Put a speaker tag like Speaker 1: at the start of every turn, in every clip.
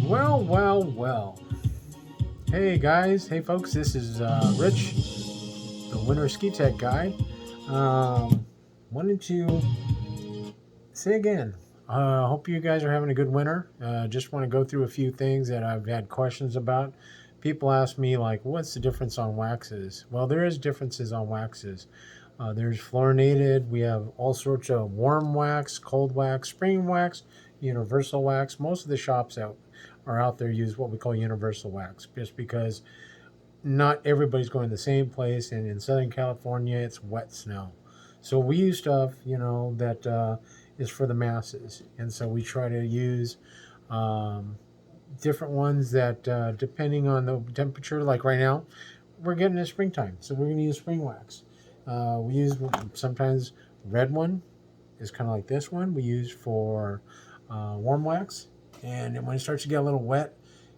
Speaker 1: Well, well, well. Hey guys, hey folks, this is Rich, the Winter Ski Tech guy. Wanted to say again, hope you guys are having a good winter. Just want to go through a few things that I've had questions about. People ask me, like, what's the difference on waxes? Well, there is differences on waxes. There's fluorinated, we have all sorts of warm wax, cold wax, spring wax, universal wax. Most of the shops out there use what we call universal wax, just because not everybody's going to the same place, and in Southern California it's wet snow, so we use stuff that is for the masses, and so we try to use um, different ones that depending on the temperature. Like right now we're getting to springtime, so we're going to use spring wax. We use sometimes red one is kind of like this one we use for warm wax, and when it starts to get a little wet,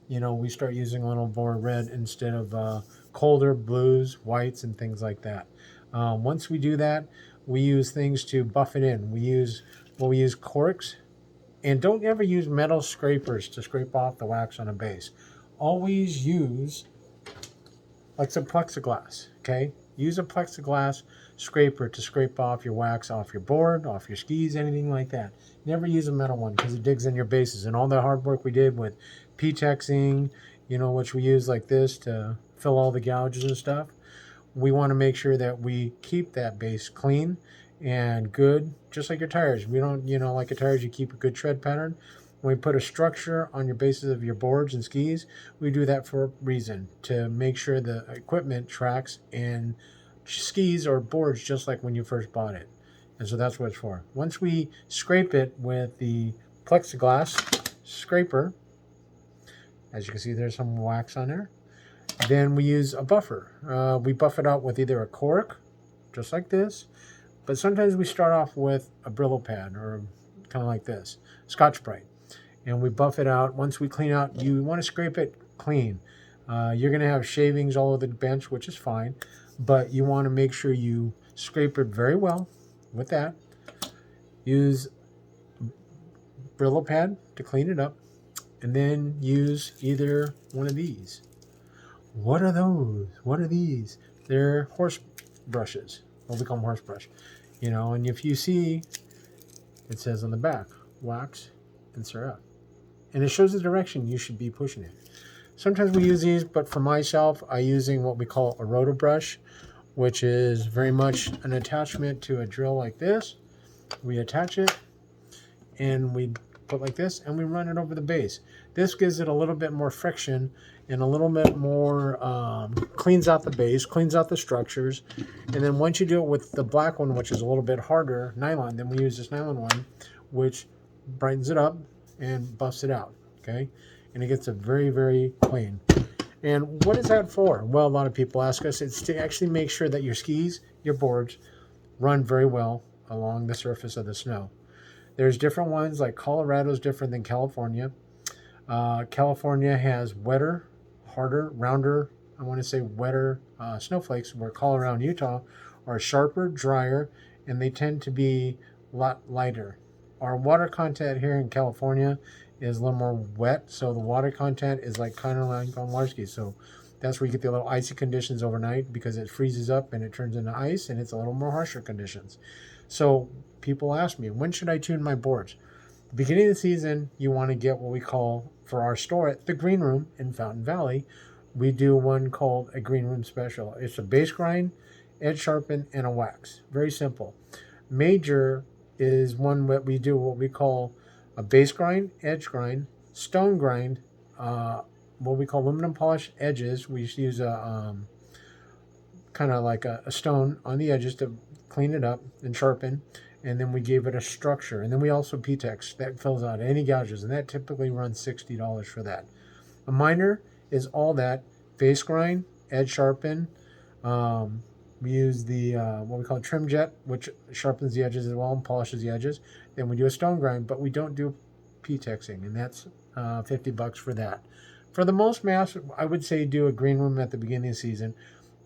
Speaker 1: we start using a little more red instead of colder blues, whites, and things like that. Once we do that, we use things to buff it in. We use corks, and don't ever use metal scrapers to scrape off the wax on a base. Always use like some plexiglass, okay? Use a plexiglass scraper to scrape off your wax off your board, off your skis, anything like that. Never use a metal one because it digs in your bases. And all the hard work we did with P-Texing, which we use like this to fill all the gouges and stuff, we want to make sure that we keep that base clean and good, just like your tires. We don't, like your tires, you keep a good tread pattern. When we put a structure on your bases of your boards and skis, we do that for a reason, to make sure the equipment tracks and skis or boards just like when you first bought it. And so that's what it's for. Once we scrape it with the plexiglass scraper, as you can see there's some wax on there, then we use a buffer. We buff it out with either a cork, just like this, but sometimes we start off with a Brillo pad, or kind of like this, Scotch-Brite. And we buff it out. Once we clean out, you want to scrape it clean. You're going to have shavings all over the bench, which is fine, but you want to make sure you scrape it very well with that. Use Brillo pad to clean it up, and then use either one of these. What are those? What are these? They're horse brushes. Well, we call them horse brush. And if you see, it says on the back, wax and syrup. And it shows the direction you should be pushing it. Sometimes we use these, but for myself, I'm using what we call a roto brush, which is very much an attachment to a drill like this. We attach it, and we put like this, and we run it over the base. This gives it a little bit more friction and a little bit more, cleans out the base, cleans out the structures. And then once you do it with the black one, which is a little bit harder, nylon, then we use this nylon one, which brightens it up and buffs it out, okay? And it gets it very, very clean. And what is that for? Well, a lot of people ask us. It's to actually make sure that your skis, your boards, run very well along the surface of the snow. There's different ones, like Colorado's different than California. California has wetter, harder, rounder, I want to say wetter snowflakes, where Colorado and Utah are sharper, drier, and they tend to be a lot lighter. Our water content here in California is a little more wet, so the water content is kind of like on water skis. So that's where you get the little icy conditions overnight, because it freezes up and it turns into ice, and it's a little more harsher conditions. So people ask me, when should I tune my boards? Beginning of the season, you want to get what we call, for our store at the Green Room in Fountain Valley, we do one called a Green Room Special. It's a base grind, edge sharpen, and a wax. Very simple. Major is one that we do what we call a base grind, edge grind, stone grind, what we call aluminum polish edges. We use a kind of like a stone on the edges to clean it up and sharpen, and then we gave it a structure. And then we also P-Tex that fills out any gouges, and that typically runs $60 for that. A minor is all that base grind, edge sharpen. We use the what we call trim jet, which sharpens the edges as well and polishes the edges. Then we do a stone grind, but we don't do P-Texing, and that's $50 for that. For the most mass, I would say do a Green Room at the beginning of the season.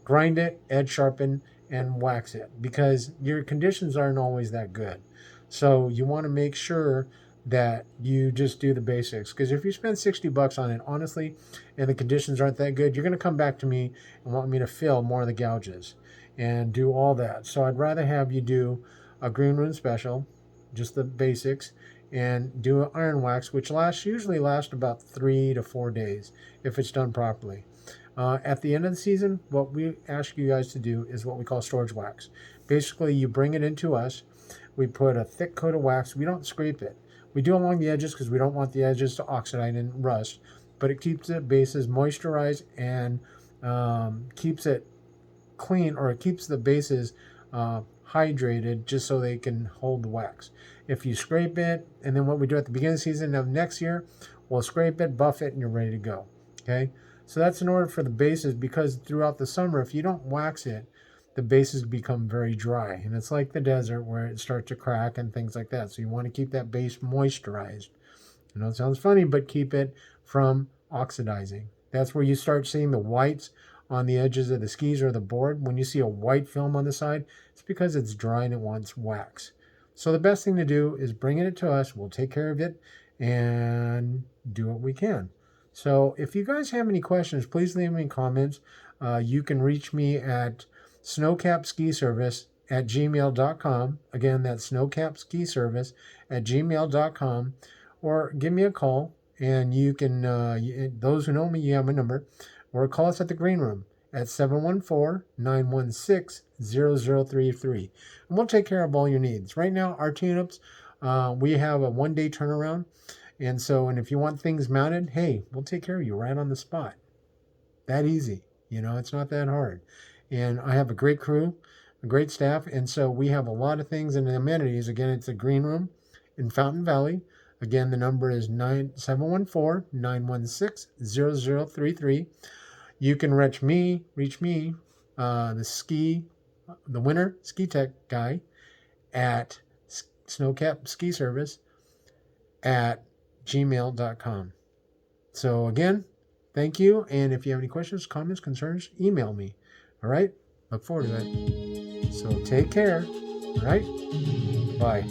Speaker 1: Grind it, edge sharpen, and wax it, because your conditions aren't always that good. So you want to make sure that you just do the basics, because if you spend 60 bucks on it, honestly, and the conditions aren't that good, you're going to come back to me and want me to fill more of the gouges and do all that. So I'd rather have you do a green room special, just the basics, and do an iron wax, which usually lasts about 3 to 4 days if it's done properly. At the end of the season, what we ask you guys to do is what we call storage wax. Basically, you bring it into us. We put a thick coat of wax. We don't scrape it. We do along the edges because we don't want the edges to oxidize and rust, but it keeps the bases moisturized and keeps it clean, or it keeps the bases hydrated just so they can hold the wax. If you scrape it, and then what we do at the beginning of the season of next year, we'll scrape it, buff it, and you're ready to go. Okay? So that's in order for the bases, because throughout the summer, if you don't wax it, the bases become very dry. And it's like the desert where it starts to crack and things like that. So you want to keep that base moisturized. I know it sounds funny, but keep it from oxidizing. That's where you start seeing the whites on the edges of the skis or the board. When you see a white film on the side, it's because it's dry and it wants wax. So the best thing to do is bring it to us. We'll take care of it and do what we can. So if you guys have any questions, please leave me in comments. You can reach me at snowcapskiservice@gmail.com. Again, that's snowcapskiservice@gmail.com. Or give me a call, and you can, those who know me, you have my number. Or call us at the Green Room at 714-916-0033. And we'll take care of all your needs. Right now, our tune-ups, we have a 1-day turnaround. And if you want things mounted, hey, we'll take care of you right on the spot. That easy. It's not that hard. And I have a great crew, a great staff. And so we have a lot of things and amenities. Again, it's a Green Room in Fountain Valley. Again, the number is 714-916-0033. You can reach me, the winter ski tech guy at Snowcap Ski Service at gmail.com. So again, thank you. And if you have any questions, comments, concerns, email me. All right? Look forward to that. So take care. All right? Bye.